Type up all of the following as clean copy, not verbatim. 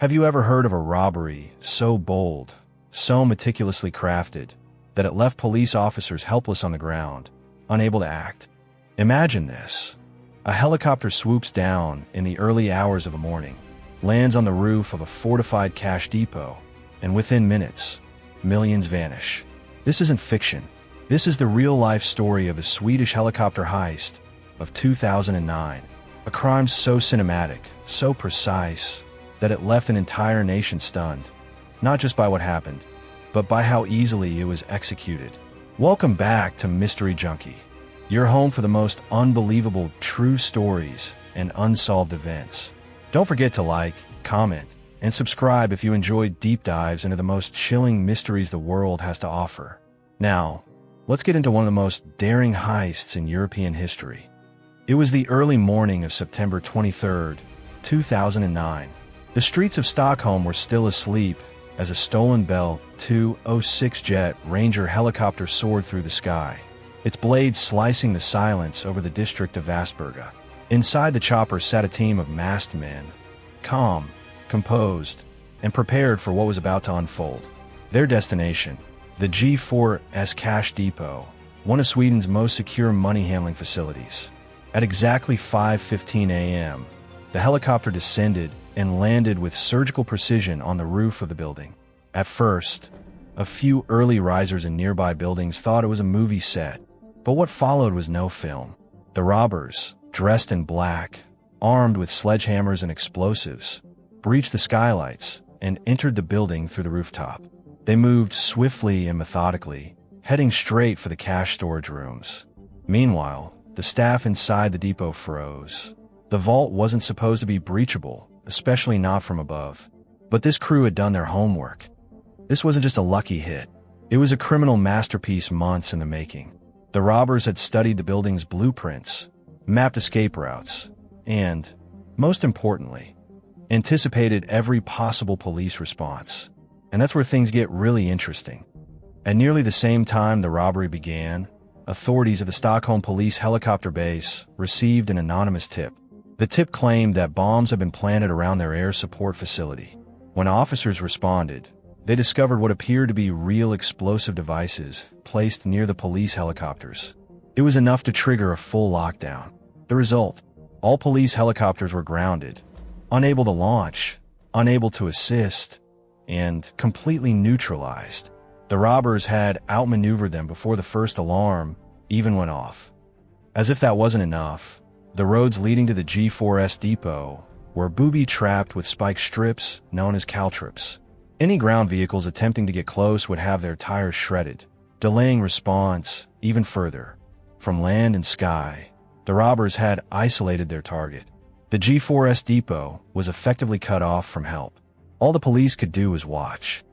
Have you ever heard of a robbery so bold, so meticulously crafted, that it left police officers helpless on the ground, unable to act? Imagine this. A helicopter swoops down in the early hours of the morning, lands on the roof of a fortified cash depot, and within minutes, millions vanish. This isn't fiction. This is the real-life story of the Swedish helicopter heist of 2009. A crime so cinematic, so precise, that it left an entire nation stunned, not just by what happened, but by how easily it was executed. Welcome back to Mystery Junky, your home for the most unbelievable true stories and unsolved events. Don't forget to like, comment, and subscribe if you enjoyed deep dives into the most chilling mysteries the world has to offer. Now, let's get into one of the most daring heists in European history. It was the early morning of September 23, 2009. The streets of Stockholm were still asleep as a stolen Bell 206 Jet Ranger helicopter soared through the sky, its blades slicing the silence over the district of Västberga. Inside the chopper sat a team of masked men, calm, composed, and prepared for what was about to unfold. Their destination, the G4S Cash Depot, one of Sweden's most secure money-handling facilities. At exactly 5:15 a.m., the helicopter descended and landed with surgical precision on the roof of the building. At first, a few early risers in nearby buildings thought it was a movie set, but what followed was no film. The robbers, dressed in black, armed with sledgehammers and explosives, breached the skylights and entered the building through the rooftop. They moved swiftly and methodically, heading straight for the cash storage rooms. Meanwhile, the staff inside the depot froze. The vault wasn't supposed to be breachable, especially not from above. But this crew had done their homework. This wasn't just a lucky hit. It was a criminal masterpiece months in the making. The robbers had studied the building's blueprints, mapped escape routes, and, most importantly, anticipated every possible police response. And that's where things get really interesting. At nearly the same time the robbery began, authorities of the Stockholm police helicopter base received an anonymous tip. The tip claimed that bombs had been planted around their air support facility. When officers responded, they discovered what appeared to be real explosive devices placed near the police helicopters. It was enough to trigger a full lockdown. The result: all police helicopters were grounded, unable to launch, unable to assist, and completely neutralized. The robbers had outmaneuvered them before the first alarm even went off. As if that wasn't enough, the roads leading to the G4S depot were booby-trapped with spike strips known as caltrips. Any ground vehicles attempting to get close would have their tires shredded, delaying response even further. From land and sky, the robbers had isolated their target. The G4S depot was effectively cut off from help. All the police could do was watch.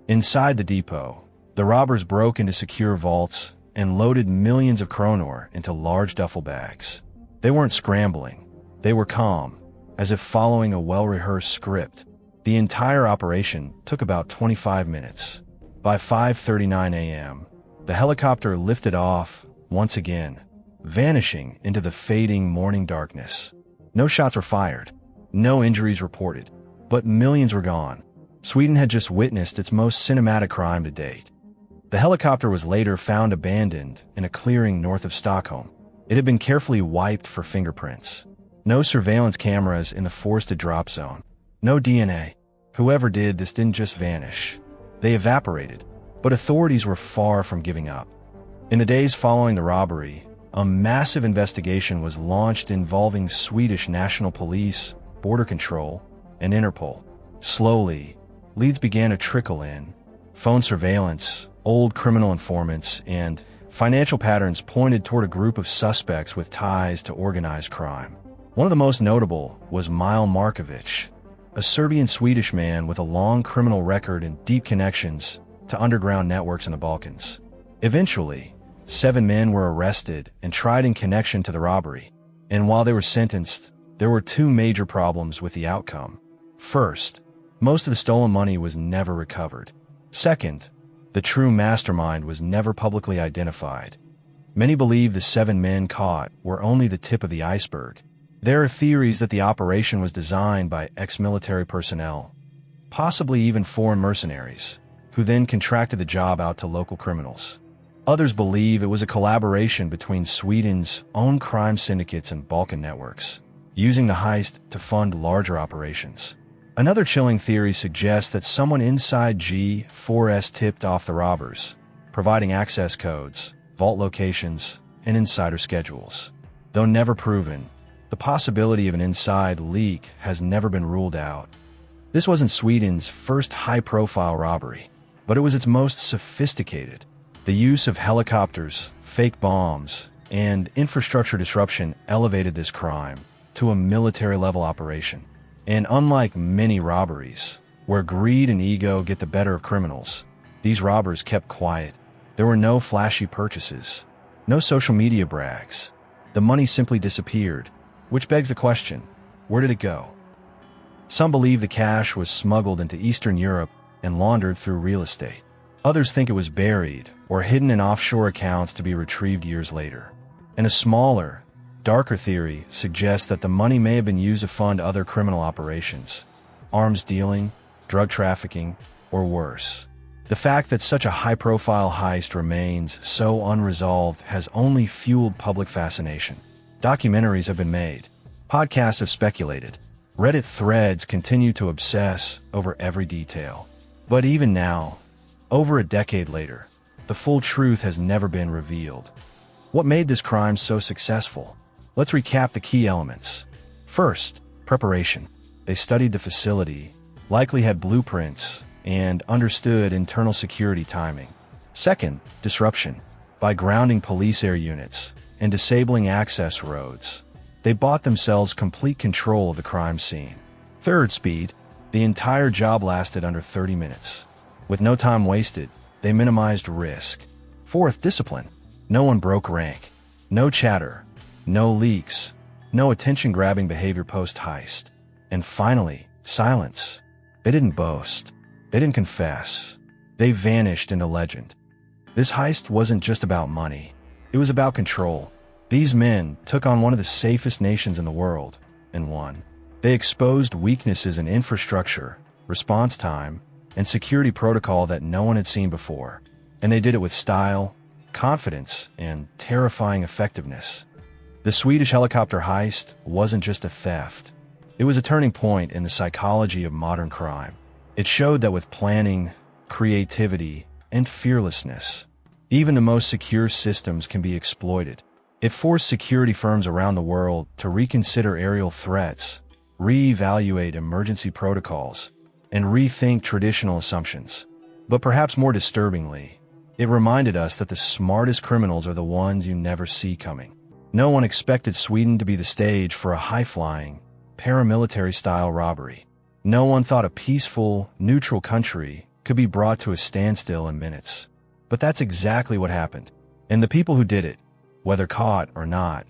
Inside the depot, the robbers broke into secure vaults and loaded millions of kronor into large duffel bags. They weren't scrambling. They were calm, as if following a well-rehearsed script. The entire operation took about 25 minutes. By 5:39 a.m., the helicopter lifted off once again, vanishing into the fading morning darkness. No shots were fired, no injuries reported, but millions were gone. Sweden had just witnessed its most cinematic crime to date. The helicopter was later found abandoned in a clearing north of Stockholm. It had been carefully wiped for fingerprints. No surveillance cameras in the forested drop zone. No DNA. Whoever did this didn't just vanish. They evaporated. But authorities were far from giving up. In the days following the robbery, a massive investigation was launched involving Swedish National Police, Border Control, and Interpol. Slowly, leads began to trickle in. Phone surveillance, old criminal informants, and financial patterns pointed toward a group of suspects with ties to organized crime. One of the most notable was Mile Markovic, a Serbian-Swedish man with a long criminal record and deep connections to underground networks in the Balkans. Eventually, 7 men were arrested and tried in connection to the robbery. And while they were sentenced, there were 2 major problems with the outcome. First, most of the stolen money was never recovered. Second, the true mastermind was never publicly identified. Many believe the 7 men caught were only the tip of the iceberg. There are theories that the operation was designed by ex-military personnel, possibly even foreign mercenaries, who then contracted the job out to local criminals. Others believe it was a collaboration between Sweden's own crime syndicates and Balkan networks, using the heist to fund larger operations. Another chilling theory suggests that someone inside G4S tipped off the robbers, providing access codes, vault locations, and insider schedules. Though never proven, the possibility of an inside leak has never been ruled out. This wasn't Sweden's first high-profile robbery, but it was its most sophisticated. The use of helicopters, fake bombs, and infrastructure disruption elevated this crime to a military-level operation. And unlike many robberies, where greed and ego get the better of criminals, these robbers kept quiet. There were no flashy purchases, no social media brags. The money simply disappeared, which begs the question, where did it go? Some believe the cash was smuggled into Eastern Europe and laundered through real estate. Others think it was buried or hidden in offshore accounts to be retrieved years later. And a smaller, darker theory suggests that the money may have been used to fund other criminal operations, arms dealing, drug trafficking, or worse. The fact that such a high-profile heist remains so unresolved has only fueled public fascination. Documentaries have been made, podcasts have speculated, Reddit threads continue to obsess over every detail. But even now, over a decade later, the full truth has never been revealed. What made this crime so successful? Let's recap the key elements. First, preparation. They studied the facility, likely had blueprints, and understood internal security timing. Second, disruption. By grounding police air units and disabling access roads, they bought themselves complete control of the crime scene. Third, speed. The entire job lasted under 30 minutes. With no time wasted, they minimized risk. Fourth, discipline. No one broke rank. No chatter. No leaks. No attention-grabbing behavior post-heist. And finally, silence. They didn't boast. They didn't confess. They vanished into legend. This heist wasn't just about money. It was about control. These men took on one of the safest nations in the world, and won. They exposed weaknesses in infrastructure, response time, and security protocol that no one had seen before. And they did it with style, confidence, and terrifying effectiveness. The Swedish helicopter heist wasn't just a theft. It was a turning point in the psychology of modern crime. It showed that with planning, creativity, and fearlessness, even the most secure systems can be exploited. It forced security firms around the world to reconsider aerial threats, reevaluate emergency protocols, and rethink traditional assumptions. But perhaps more disturbingly, it reminded us that the smartest criminals are the ones you never see coming. No one expected Sweden to be the stage for a high-flying, paramilitary-style robbery. No one thought a peaceful, neutral country could be brought to a standstill in minutes. But that's exactly what happened. And the people who did it, whether caught or not,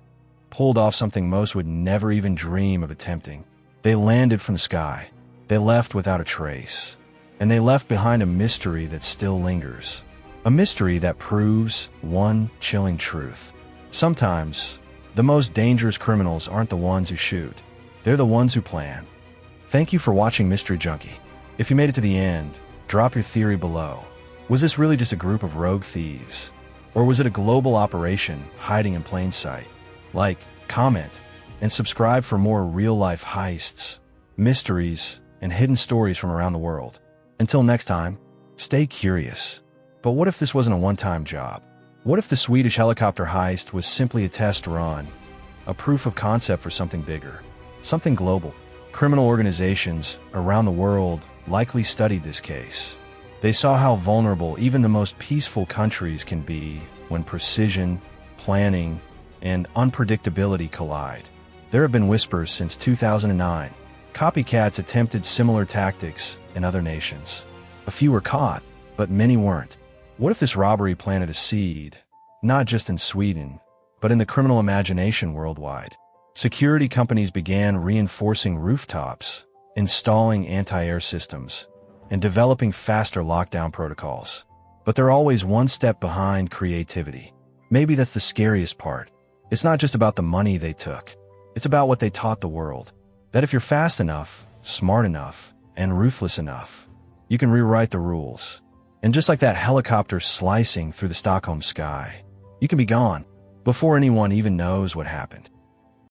pulled off something most would never even dream of attempting. They landed from the sky. They left without a trace. And they left behind a mystery that still lingers. A mystery that proves one chilling truth. Sometimes, the most dangerous criminals aren't the ones who shoot. They're the ones who plan. Thank you for watching Mystery Junky. If you made it to the end, drop your theory below. Was this really just a group of rogue thieves? Or was it a global operation hiding in plain sight? Like, comment, and subscribe for more real-life heists, mysteries, and hidden stories from around the world. Until next time, stay curious. But what if this wasn't a one-time job? What if the Swedish helicopter heist was simply a test run, a proof of concept for something bigger, something global? Criminal organizations around the world likely studied this case. They saw how vulnerable even the most peaceful countries can be when precision, planning, and unpredictability collide. There have been whispers since 2009. Copycats attempted similar tactics in other nations. A few were caught, but many weren't. What if this robbery planted a seed, not just in Sweden, but in the criminal imagination worldwide? Security companies began reinforcing rooftops, installing anti-air systems, and developing faster lockdown protocols. But they're always one step behind creativity. Maybe that's the scariest part. It's not just about the money they took. It's about what they taught the world. That if you're fast enough, smart enough, and ruthless enough, you can rewrite the rules. And just like that helicopter slicing through the Stockholm sky, you can be gone before anyone even knows what happened.